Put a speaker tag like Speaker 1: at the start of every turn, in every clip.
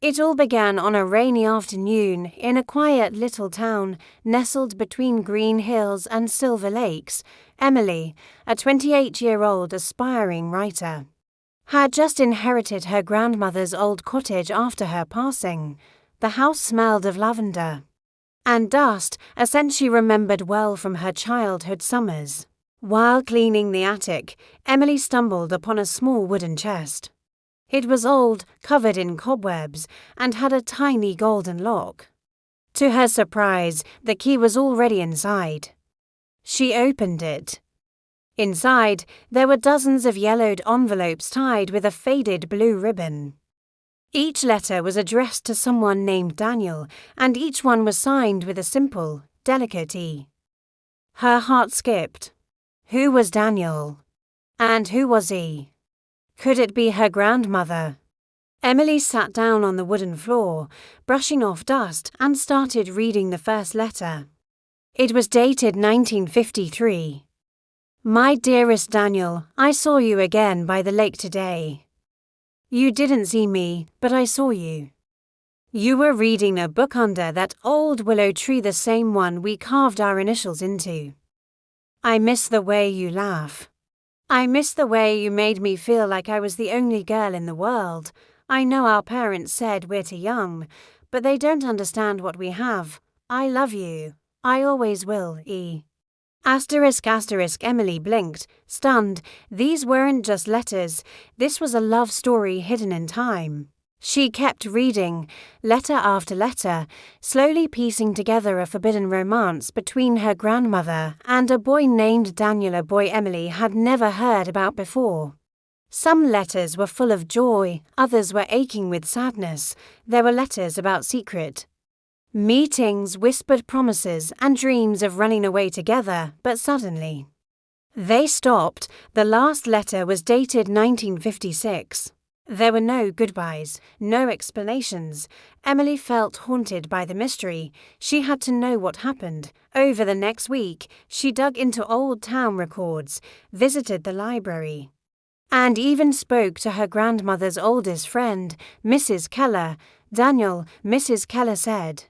Speaker 1: It all began on a rainy afternoon in a quiet little town nestled between green hills and silver lakes. Emily, a 28-year-old aspiring writer, had just inherited her grandmother's old cottage after her passing. The house smelled of lavender and dust, a scent she remembered well from her childhood summers. While cleaning the attic, Emily stumbled upon a small wooden chest. It was old, covered in cobwebs, and had a tiny golden lock. To her surprise, the key was already inside. She opened it. Inside, there were dozens of yellowed envelopes tied with a faded blue ribbon. Each letter was addressed to someone named Daniel, and each one was signed with a simple, delicate E. Her heart skipped. Who was Daniel? And who was he? Could it be her grandmother? Emily sat down on the wooden floor, brushing off dust, and started reading the first letter. It was dated 1953. My dearest Daniel, I saw you again by the lake today. You didn't see me, but I saw you. You were reading a book under that old willow tree, the same one we carved our initials into. I miss the way you laugh. I miss the way you made me feel like I was the only girl in the world. I know our parents said we're too young, but they don't understand what we have. I love you. I always will, E. Asterisk asterisk. Emily blinked, stunned. These weren't just letters. This was a love story hidden in time. She kept reading, letter after letter, slowly piecing together a forbidden romance between her grandmother and a boy named Daniel, a boy Emily had never heard about before. Some letters were full of joy, others were aching with sadness. There were letters about secret meetings, whispered promises, and dreams of running away together, but suddenly they stopped. The last letter was dated 1956. There were no goodbyes, no explanations. Emily felt haunted by the mystery. She had to know what happened. Over the next week, she dug into old town records, visited the library, and even spoke to her grandmother's oldest friend, Mrs. Keller. Daniel, Mrs. Keller said,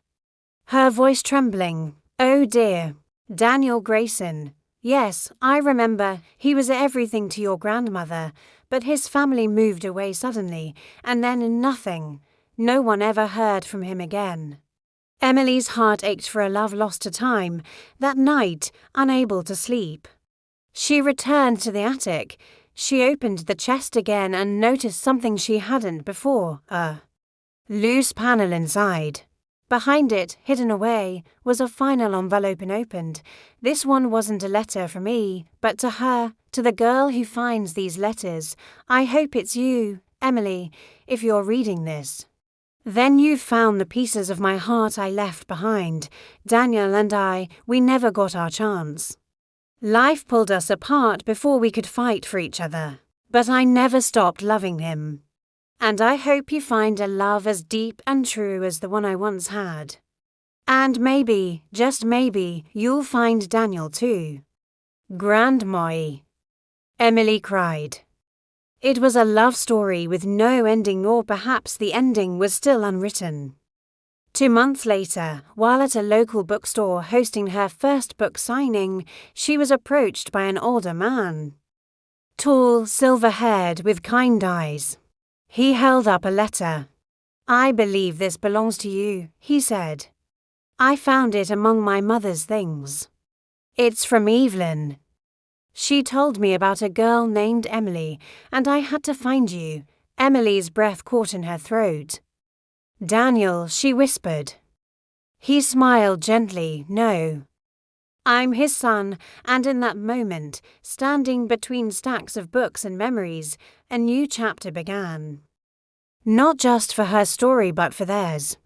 Speaker 1: her voice trembling. Oh dear. Daniel Grayson. Yes, I remember. He was everything to your grandmother, but his family moved away suddenly, and then nothing. No one ever heard from him again. Emily's heart ached for a love lost to time. That night, unable to sleep, she returned to the attic. She opened the chest again and noticed something she hadn't before, a loose panel inside. Behind it, hidden away, was a final envelope unopened. This one wasn't a letter from me, but to her, to the girl who finds these letters. I hope it's you, Emily, if you're reading this. Then you've found the pieces of my heart I left behind. Daniel and I, we never got our chance. Life pulled us apart before we could fight for each other. But I never stopped loving him. And I hope you find a love as deep and true as the one I once had. And maybe, just maybe, you'll find Daniel too. Grandma. Emily cried. It was a love story with no ending, or perhaps the ending was still unwritten. 2 months later, while at a local bookstore hosting her first book signing, she was approached by an older man. Tall, silver-haired, with kind eyes. He held up a letter. I believe this belongs to you, he said. I found it among my mother's things. It's from Evelyn. She told me about a girl named Emily, and I had to find you. Emily's breath caught in her throat. Daniel, she whispered. He smiled gently. No. I'm his son, and in that moment, standing between stacks of books and memories, a new chapter began. Not just for her story, but for theirs.